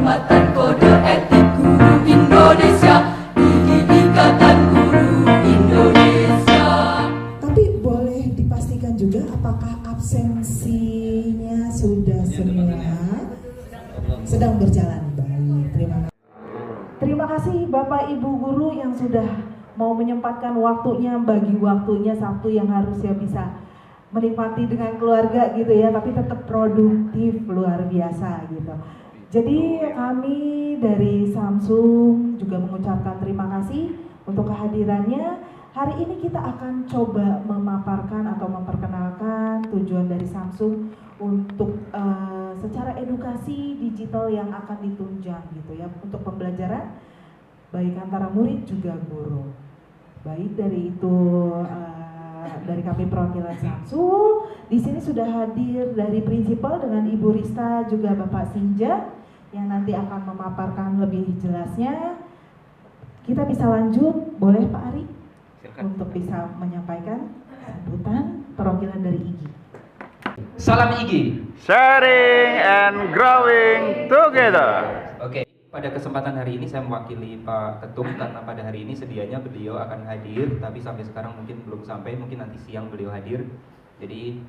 Kehormatan Kode Etik Guru Indonesia, Ikatan Guru Indonesia. Tapi boleh dipastikan juga apakah absensinya sudah semua sedang berjalan baik. Terima kasih Bapak Ibu Guru yang sudah mau menyempatkan waktunya, bagi waktunya Sabtu yang harusnya bisa menikmati dengan keluarga gitu ya, tapi tetap produktif, luar biasa gitu. Jadi kami dari Samsung juga mengucapkan terima kasih untuk kehadirannya. Hari ini kita akan coba memaparkan atau memperkenalkan tujuan dari Samsung untuk secara edukasi digital yang akan ditunjang gitu ya, untuk pembelajaran baik antara murid juga guru. Baik dari itu dari kami perwakilan Samsung, di sini sudah hadir dari prinsipal dengan Ibu Rista juga Bapak Sinja yang nanti akan memaparkan lebih jelasnya. Kita bisa lanjut, boleh Pak Ari? Silakan. Untuk bisa menyampaikan sambutan perwakilan dari IGI. Salam IGI. Sharing and growing together. Oke, pada kesempatan hari ini saya mewakili Pak Ketum karena pada hari ini sedianya beliau akan hadir, tapi sampai sekarang mungkin belum sampai, mungkin nanti siang beliau hadir. Jadi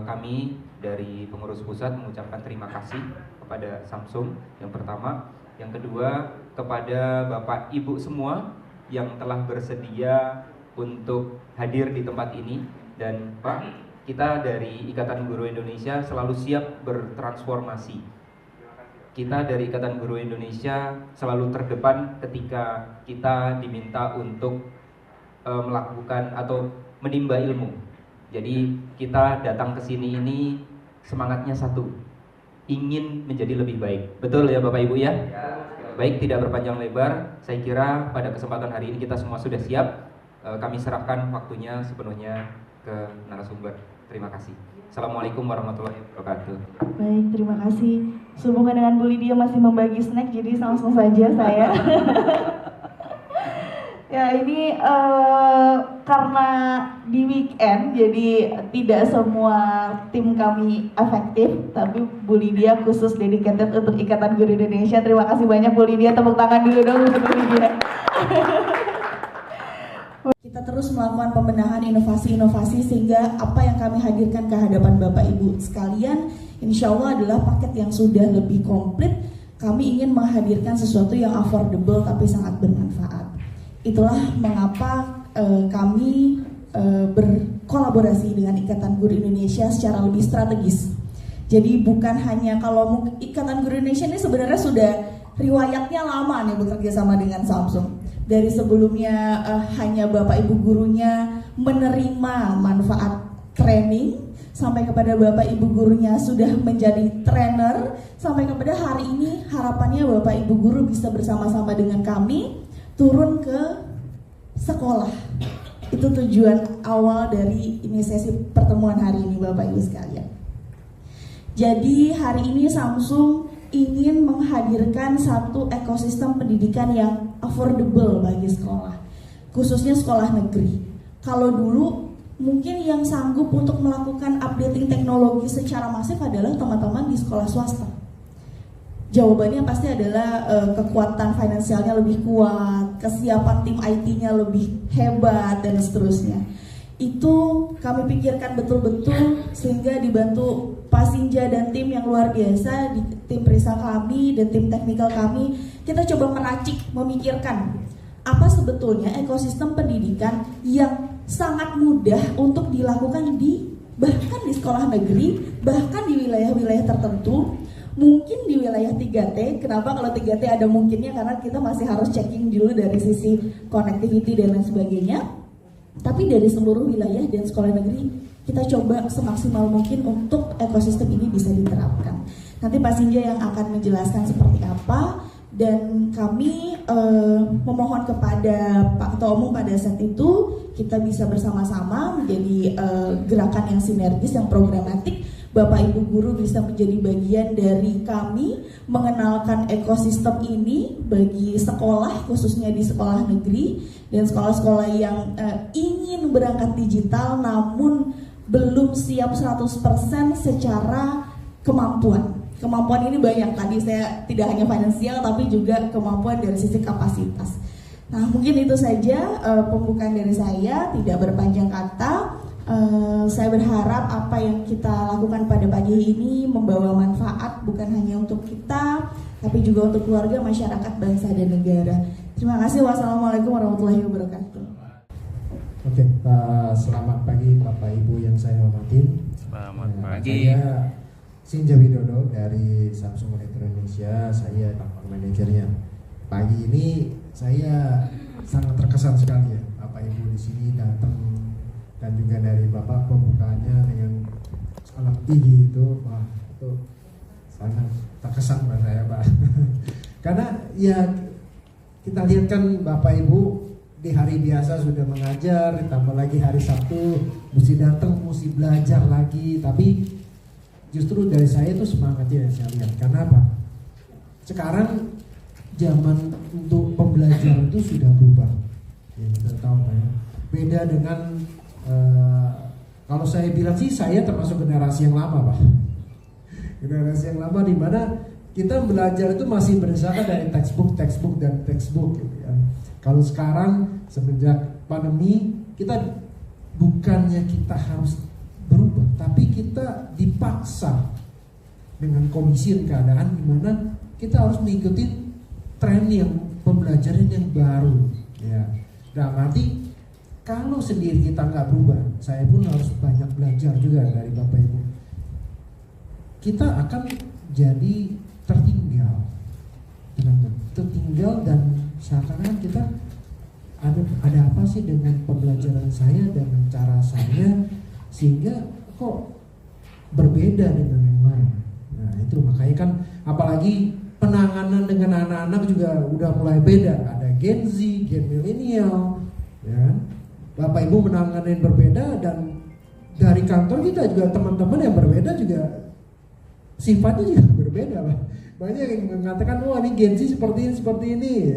kami dari pengurus pusat mengucapkan terima kasih kepada Samsung yang pertama, yang kedua kepada Bapak Ibu semua yang telah bersedia untuk hadir di tempat ini, dan Pak, kita dari Ikatan Guru Indonesia selalu siap bertransformasi. Kita dari Ikatan Guru Indonesia selalu terdepan ketika kita diminta untuk melakukan atau menimba ilmu. Jadi kita datang ke sini ini semangatnya satu, ingin menjadi lebih baik. Betul ya Bapak Ibu ya? Baik, tidak berpanjang lebar, saya kira pada kesempatan hari ini kita semua sudah siap. Kami serahkan waktunya sepenuhnya ke narasumber. Terima kasih. Assalamualaikum warahmatullahi wabarakatuh. Baik, terima kasih. Sehubungan dengan Bu Lydia masih membagi snack, jadi langsung saja saya. Ya, ini karena di weekend, jadi tidak semua tim kami efektif, tapi Bu Lydia khusus dedicated untuk Ikatan Guru Indonesia. Terima kasih banyak Bu Lydia, tepuk tangan dulu dong untuk Bu Lydia. Kita terus melakukan pembenahan inovasi-inovasi sehingga apa yang kami hadirkan ke hadapan Bapak Ibu sekalian insya Allah adalah paket yang sudah lebih komplit. Kami ingin menghadirkan sesuatu yang affordable tapi sangat bermanfaat. Itulah mengapa kami berkolaborasi dengan Ikatan Guru Indonesia secara lebih strategis. Jadi bukan hanya kalau Ikatan Guru Indonesia ini sebenarnya sudah riwayatnya lama nih bekerja sama dengan Samsung. Dari sebelumnya hanya Bapak Ibu gurunya menerima manfaat training, sampai kepada Bapak Ibu gurunya sudah menjadi trainer, sampai kepada hari ini harapannya Bapak Ibu guru bisa bersama-sama dengan kami turun ke sekolah. Itu tujuan awal dari ini sesi pertemuan hari ini Bapak Ibu sekalian. Jadi hari ini Samsung ingin menghadirkan satu ekosistem pendidikan yang affordable bagi sekolah, khususnya sekolah negeri. Kalau dulu mungkin yang sanggup untuk melakukan updating teknologi secara masif adalah teman-teman di sekolah swasta. Jawabannya pasti adalah kekuatan finansialnya lebih kuat, kesiapan tim IT-nya lebih hebat, dan seterusnya. Itu kami pikirkan betul-betul sehingga dibantu Pak Sinja dan tim yang luar biasa, di tim perisal kami dan tim teknikal kami, kita coba meracik, memikirkan apa sebetulnya ekosistem pendidikan yang sangat mudah untuk dilakukan bahkan di sekolah negeri, bahkan di wilayah-wilayah tertentu, mungkin di wilayah 3T. Kenapa kalau 3T ada mungkinnya? Karena kita masih harus checking dulu dari sisi connectivity dan lain sebagainya. Tapi dari seluruh wilayah dan sekolah negeri kita coba semaksimal mungkin untuk ekosistem ini bisa diterapkan. Nanti Pak Sinja yang akan menjelaskan seperti apa, dan kami memohon kepada Pak Ketua Umum pada saat itu kita bisa bersama-sama menjadi gerakan yang sinergis, yang programatik. Bapak Ibu guru bisa menjadi bagian dari kami mengenalkan ekosistem ini bagi sekolah, khususnya di sekolah negeri dan sekolah-sekolah yang ingin berangkat digital namun belum siap 100% secara kemampuan. kemampuan ini banyak. Tadi saya tidak hanya finansial tapi juga kemampuan dari sisi kapasitas. Nah, mungkin itu saja pembukaan dari saya, tidak berpanjang kata. Saya berharap apa yang kita lakukan pada pagi ini membawa manfaat bukan hanya untuk kita, tapi juga untuk keluarga, masyarakat, bangsa, dan negara. Terima kasih. Wassalamualaikum warahmatullahi wabarakatuh. Oke, selamat pagi Bapak Ibu yang saya hormati. Selamat pagi. Saya Sinja Widodo dari Samsung Indonesia, saya manajernya. Pagi ini saya sangat terkesan sekali ya, Bapak Ibu di sini datang, dan juga dari Bapak pembukaannya dengan salam tinggi itu, wah itu sangat terkesan buat saya Pak. Karena ya kita lihat kan Bapak Ibu di hari biasa sudah mengajar, ditambah lagi hari Sabtu mesti datang, mesti belajar lagi. Tapi justru dari saya itu semangatnya saya lihat. Karena apa? Sekarang zaman untuk pembelajaran itu sudah berubah. Ya, kita tahu Pak ya. Beda dengan kalau saya bilang sih saya termasuk generasi yang lama Pak. Generasi yang lama di mana kita belajar itu masih berdasarkan dari textbook gitu ya. Kalau sekarang semenjak pandemi kita bukannya kita harus berubah, tapi kita dipaksa dengan kondisi keadaan di mana kita harus mengikuti tren yang pembelajaran yang baru ya. Nah, nanti kalau sendiri kita nggak berubah, saya pun harus banyak belajar juga dari Bapak Ibu. Kita akan jadi tertinggal dan seakan-akan kita ada apa sih dengan pembelajaran saya, dengan cara saya, sehingga kok berbeda dengan yang lain. Nah itu makanya kan apalagi penanganan dengan anak-anak juga udah mulai beda. Ada Gen Z, Gen Millennial, ya. Bapak Ibu menangani yang berbeda, dan dari kantor kita juga teman-teman yang berbeda juga sifatnya juga berbeda, Pak. Banyak yang mengatakan, wah ini Gen Z seperti ini,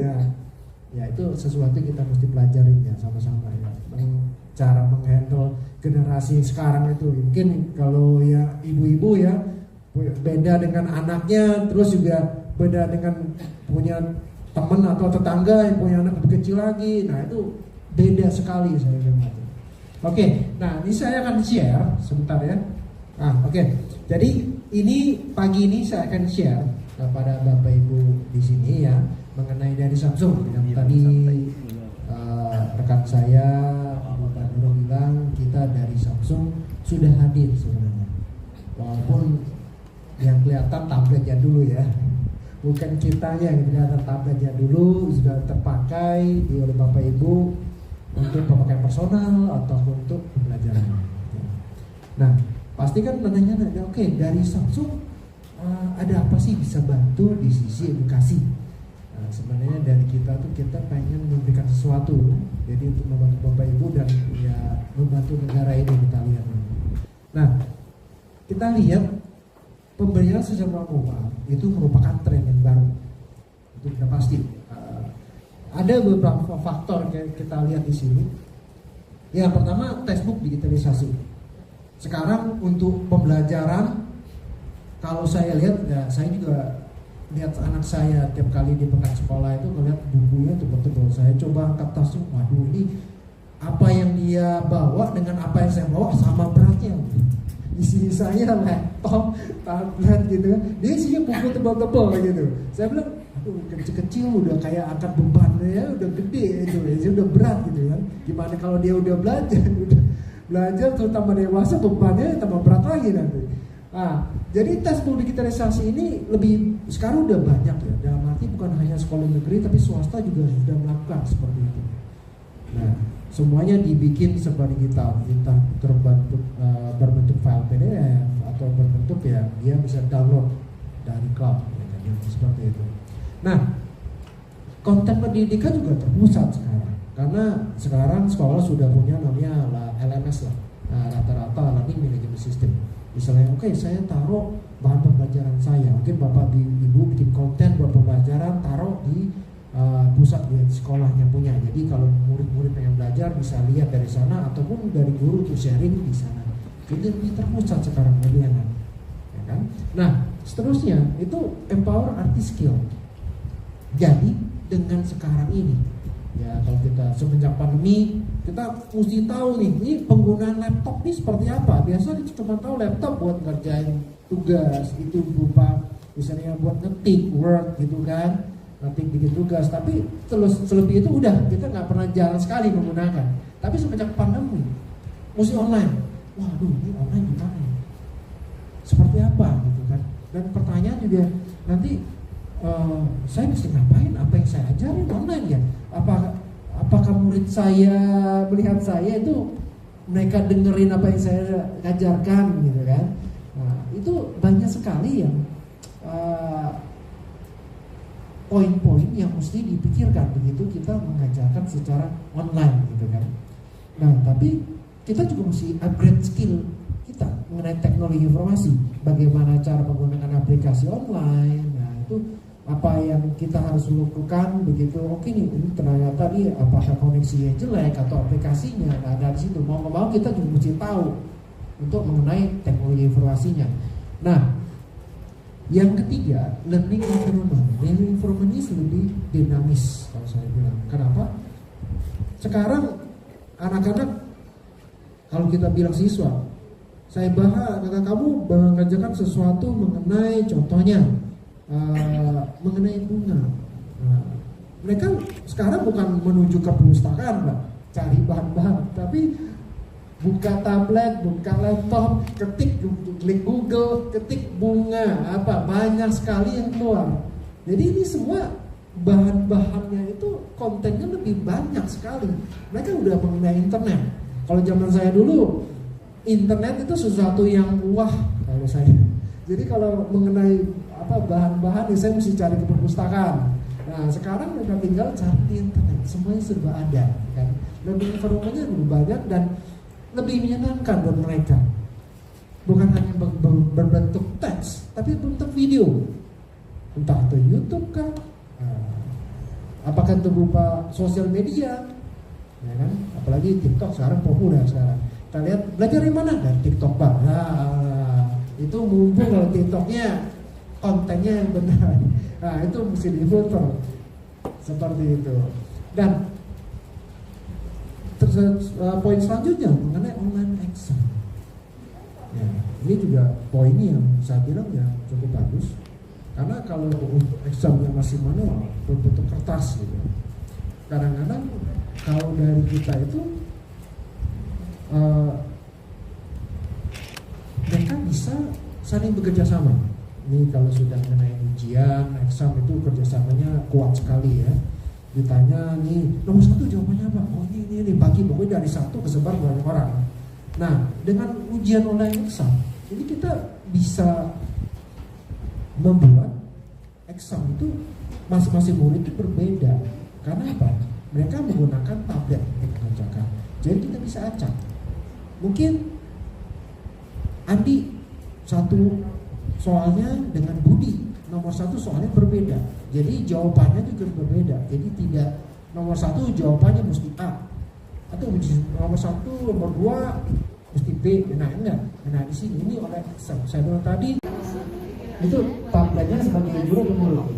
ya itu sesuatu kita mesti pelajarin ya sama-sama ya. Cara menghandle generasi sekarang itu mungkin kalau ya ibu-ibu ya beda dengan anaknya, terus juga beda dengan punya teman atau tetangga yang punya anak lebih kecil lagi. Nah itu beda sekali saya bilang. Oke, nah ini saya akan share sebentar ya. Oke. Jadi ini pagi ini saya akan share kepada Bapak Ibu di sini ya mengenai dari Samsung. Yang tadi rekan saya Bapak Nurul bilang kita dari Samsung sudah hadir sebenarnya. Walaupun yang kelihatan tabletnya dulu ya, bukan kitanya yang kelihatan tabletnya dulu sudah terpakai oleh Bapak Ibu untuk pemakaian personal atau untuk pembelajaran. Nah, pasti kan menanya-nanya, oke, dari Samsung ada apa sih bisa bantu di sisi edukasi? Nah, sebenarnya dari kita tuh kita pengen memberikan sesuatu, jadi untuk membantu Bapak Ibu dan ya membantu negara ini kita lihat. Nah, kita lihat pembelajaran secara global itu merupakan tren yang baru, itu sudah pasti. Ada beberapa faktor yang kita lihat di sini. Yang pertama, textbook digitalisasi. Sekarang untuk pembelajaran, kalau saya lihat, ya saya juga lihat anak saya tiap kali di pekan sekolah itu melihat bukunya tebal-tebal. Saya coba angkat tas, waduh ini apa yang dia bawa dengan apa yang saya bawa sama beratnya. Isi saya laptop, tablet gitu, dia isinya buku tebal-tebal gitu. Saya bilang, aduh kecil-kecil udah kayak angkat beban ya, udah gede itu, ya, udah berat gitu kan. Gimana kalau dia udah belajar terutama dewasa, bebannya tambah berat lagi nanti. Jadi textbook digitalisasi ini lebih sekarang udah banyak ya. Dalam arti bukan hanya sekolah negeri tapi swasta juga sudah melakukan seperti itu. Nah, semuanya dibikin serba digital, entah berbentuk file PDF atau berbentuk ya dia bisa download dari cloud, ya, seperti itu. Nah, konten pendidikan juga terpusat sekarang, karena sekarang sekolah sudah punya namanya LMS lah, rata-rata Learning Management System. Misalnya, oke, saya taruh bahan pembelajaran saya, mungkin Bapak Ibu bikin konten buat pembelajaran, taruh di pusat di sekolahnya punya. Jadi kalau murid-murid pengen belajar bisa lihat dari sana, ataupun dari guru untuk sharing di sana. Jadi ini terpusat sekarang lebih enak, ya kan? Nah, seterusnya itu empower artist skill. Jadi dengan sekarang ini, ya kalau kita semenjak pandemi, kita mesti tahu nih, ini penggunaan laptop ini seperti apa. Biasanya kita cuma tahu laptop buat ngerjain tugas, itu berupa misalnya buat ngetik Word gitu kan, ngetik bikin tugas. Tapi terus selebih itu udah kita nggak pernah jarang sekali menggunakan. Tapi semenjak pandemi, mesti online. Waduh, ini online gimana ya? Seperti apa gitu kan? Dan pertanyaan juga nanti, saya mesti ngapain? Apa yang saya ajarin online ya? Apakah murid saya melihat saya itu mereka dengerin apa yang saya ajarkan gitu kan? Nah, itu banyak sekali yang poin-poin yang mesti dipikirkan begitu kita mengajarkan secara online gitu kan. Nah, tapi kita juga mesti upgrade skill kita mengenai teknologi informasi, bagaimana cara menggunakan aplikasi online. Nah, itu apa yang kita harus lakukan begitu. Oke nih, ini ternyata nih apakah koneksinya jelek atau aplikasinya. Nah, dari situ mau nggak mau kita juga mesti tahu untuk mengenai teknologi informasinya. Nah, yang ketiga, learning environment. Learning environment ini lebih dinamis kalau saya bilang. Kenapa? Sekarang anak-anak, kalau kita bilang siswa, saya bahas, kata kamu mengajarkan sesuatu mengenai contohnya mengenai bunga. Nah, mereka sekarang bukan menuju ke perpustakaan, Mbak, cari bahan-bahan, tapi buka tablet, buka laptop, ketik, klik Google, ketik bunga, apa banyak sekali yang keluar. Jadi ini semua bahan-bahannya itu kontennya lebih banyak sekali. Mereka udah mengenai internet. Kalau zaman saya dulu, internet itu sesuatu yang wah kalau saya. Jadi kalau mengenai bahan-bahan, saya mesti cari ke perpustakaan. Nah, sekarang udah tinggal cari di internet, semuanya serba ada, kan? Lebih informasinya lebih banyak dan lebih menyenangkan buat mereka. Bukan hanya berbentuk teks, tapi bentuk video, entah itu YouTube kan, apakah itu berupa sosial media, ya kan? Apalagi TikTok sekarang populer sekarang. Kita lihat belajar di mana? Dari TikTok, Pak. Nah, itu mumpung kalau TikToknya kontennya yang benar. Nah, itu mesti difilter seperti itu. Dan poin selanjutnya mengenai online exam. Ya, ini juga poin yang saya bilang ya cukup bagus. Karena kalau examnya masih manual, berbentuk kertas gitu, kadang-kadang kalau dari kita itu mereka bisa saling bekerja sama. Ini kalau sudah mengenai ujian, exam itu kerjasamanya kuat sekali ya. Ditanya nih, nomor 1 jawabannya apa? Oh ini bagi pokoknya dari 1 kesebar banyak orang. Nah, dengan ujian online exam, ini kita bisa membuat exam itu masing-masing murid itu berbeda. Karena apa? Mereka menggunakan tablet untuk mengerjakan. Jadi kita bisa acak. Mungkin Andi satu soalnya dengan Budi nomor 1 soalnya berbeda, jadi jawabannya juga berbeda. Jadi tidak nomor 1 jawabannya mesti A, atau nomor 1 nomor 2 mesti B. Nah enggak. Nah di sini ini oleh saya bilang tadi itu tabletnya sebagai guru mulut.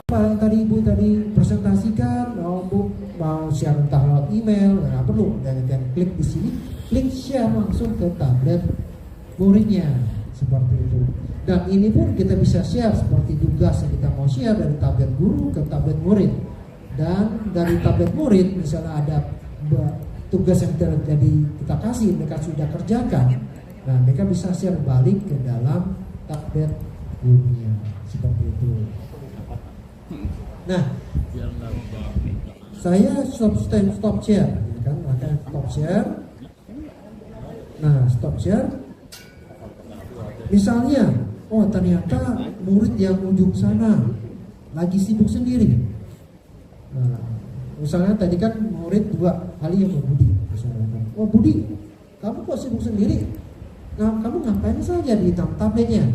Apa yang tadi Ibu tadi presentasikan, mau share entah lewat email, nggak perlu. Dan klik di sini, klik share langsung ke tablet muridnya. Seperti itu. Dan ini pun kita bisa share seperti tugas yang kita mau share dari tablet guru ke tablet murid. Dan dari tablet murid misalnya ada tugas yang kita kasih, mereka sudah kerjakan. Nah, mereka bisa share balik ke dalam tablet gurunya. Seperti itu. Nah, saya stop share, kan? Maka stop share. Nah, stop share. Misalnya, oh ternyata murid yang ujung sana lagi sibuk sendiri. Nah, misalnya tadi kan murid 2 kali yang Budi. Misalnya, oh Budi, kamu kok sibuk sendiri? Nah, kamu ngapain saja di tabletnya?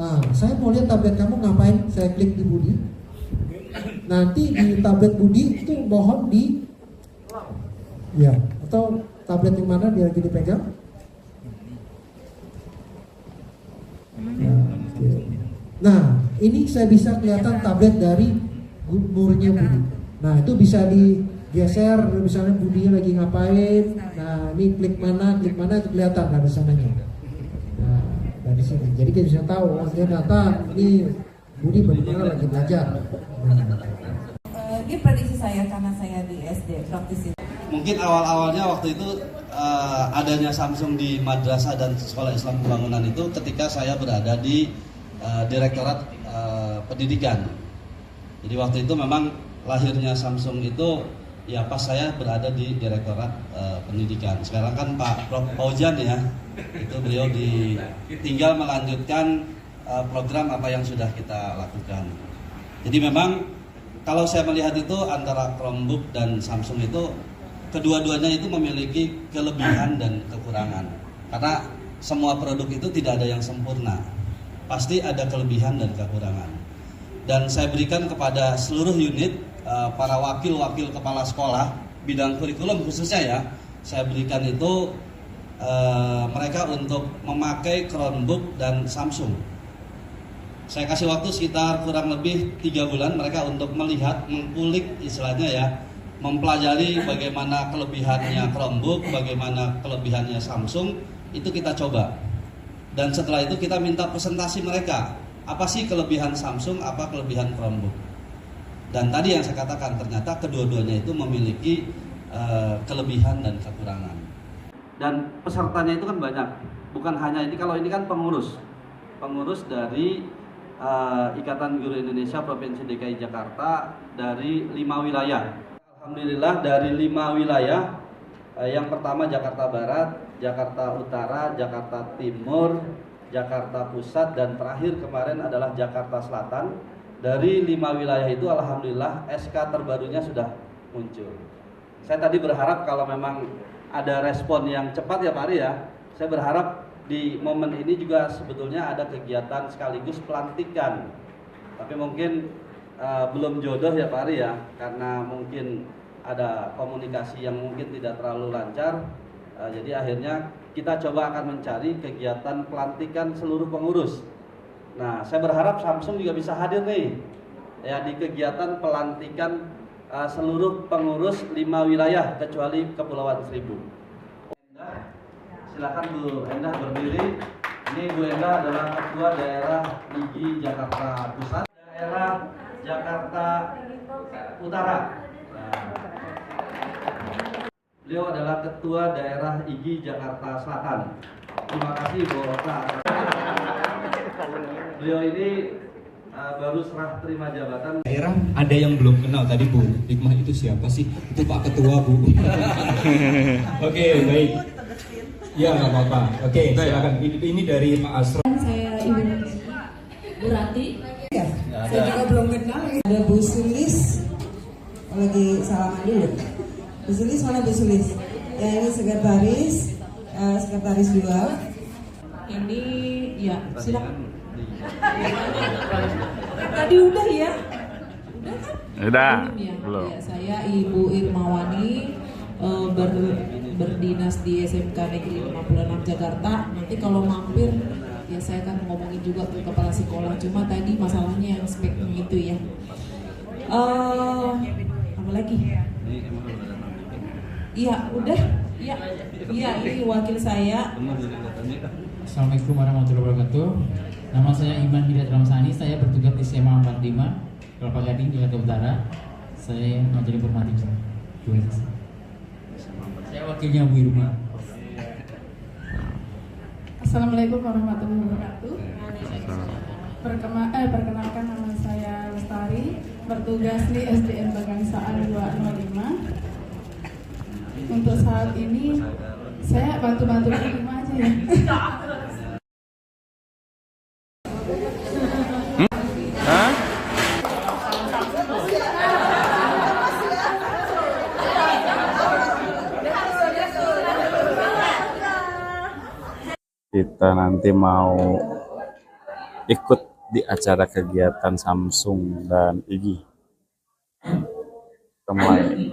Nah, saya mau lihat tablet kamu ngapain? Saya klik di Budi. Nanti di tablet Budi itu mohon di, ya, atau tablet yang mana dia lagi dipegang? Ya. Nah, ini saya bisa kelihatan tablet dari muridnya Budi. Nah, itu bisa digeser, misalnya Budi lagi ngapain. Nah, ini klik mana itu kelihatan dari sananya. Nah, dari sini. Jadi kita bisa tahu, oh, dia datang, ini Budi benar-benar lagi belajar. Ini prediksi saya karena saya di SD praktis. Mungkin awal-awalnya waktu itu adanya Samsung di madrasah dan sekolah Islam pembangunan itu ketika saya berada di Direktorat Pendidikan. Jadi waktu itu memang lahirnya Samsung itu ya pas saya berada di Direktorat Pendidikan. Sekarang kan Pak Prof. Paujan ya, itu beliau tinggal melanjutkan program apa yang sudah kita lakukan. Jadi memang kalau saya melihat itu antara Chromebook dan Samsung itu kedua-duanya itu memiliki kelebihan dan kekurangan. Karena semua produk itu tidak ada yang sempurna. Pasti ada kelebihan dan kekurangan. Dan saya berikan kepada seluruh unit para wakil-wakil kepala sekolah bidang kurikulum khususnya ya, saya berikan itu mereka untuk memakai Chromebook dan Samsung. Saya kasih waktu sekitar kurang lebih 3 bulan mereka untuk melihat, mengkulik istilahnya ya, mempelajari bagaimana kelebihannya Chromebook, bagaimana kelebihannya Samsung, itu kita coba. Dan setelah itu kita minta presentasi mereka, apa sih kelebihan Samsung, apa kelebihan Chromebook. Dan tadi yang saya katakan, ternyata kedua-duanya itu memiliki kelebihan dan kekurangan. Dan pesertanya itu kan banyak, bukan hanya ini, kalau ini kan pengurus dari Ikatan Guru Indonesia Provinsi DKI Jakarta dari 5 wilayah. Alhamdulillah dari 5 wilayah, yang pertama Jakarta Barat, Jakarta Utara, Jakarta Timur, Jakarta Pusat, dan terakhir kemarin adalah Jakarta Selatan. Dari 5 wilayah itu alhamdulillah SK terbarunya sudah muncul. Saya tadi berharap kalau memang ada respon yang cepat ya Pak Ari ya, saya berharap di momen ini juga sebetulnya ada kegiatan sekaligus pelantikan. Tapi mungkin belum jodoh ya Pak Ari ya, karena mungkin ada komunikasi yang mungkin tidak terlalu lancar. Jadi akhirnya kita coba akan mencari kegiatan pelantikan seluruh pengurus. Nah, saya berharap Samsung juga bisa hadir nih ya di kegiatan pelantikan seluruh pengurus 5 wilayah kecuali Kepulauan Seribu. Silakan Bu Endah berdiri. Ini Bu Endah adalah Ketua Daerah IGI Jakarta Pusat, Daerah Jakarta Utara. Beliau adalah Ketua Daerah IGI Jakarta Selatan. Terima kasih Bu Ota. Beliau ini baru serah terima jabatan. Daerah ada yang belum kenal tadi Bu Hikmah itu siapa sih? Itu Pak Ketua Bu. Oke, baik. Ya nggak apa-apa. Oke, silakan. Ini dari Pak Asro. Saya Ibu Bu Rati. Ya, saya juga belum kenal. Ada Bu Sulis. Lagi salaman dulu. Bu Sulis mana Bu Sulis? Ya ini sekretaris 2. Ini ya silakan. Tadi udah ya? Udah kan? Udah. Ya. Belum. Ya, saya Ibu Irmawani berdinas di SMK Negeri 56 Jakarta. Nanti kalau mampir ya saya akan ngomongin juga ke kepala sekolah. Cuma tadi masalahnya yang speknya itu ya. Apa lagi? Iya, udah. Iya, ini wakil saya. Assalamualaikum warahmatullahi wabarakatuh. Nama saya Iman Hidayat Ramsani. Saya bertugas di SMA 45 Kelapa Gading, Jakarta Utara. Saya menjadi informatika. Saya wakilnya Bu Irma. Assalamualaikum warahmatullahi wabarakatuh. Perkenalkan nama saya Lestari, bertugas di SDN Bagangsaan 205. Untuk saat ini saya bantu-bantu Bu Irma aja ya. Kita nanti mau ikut di acara kegiatan Samsung dan IGI kemarin.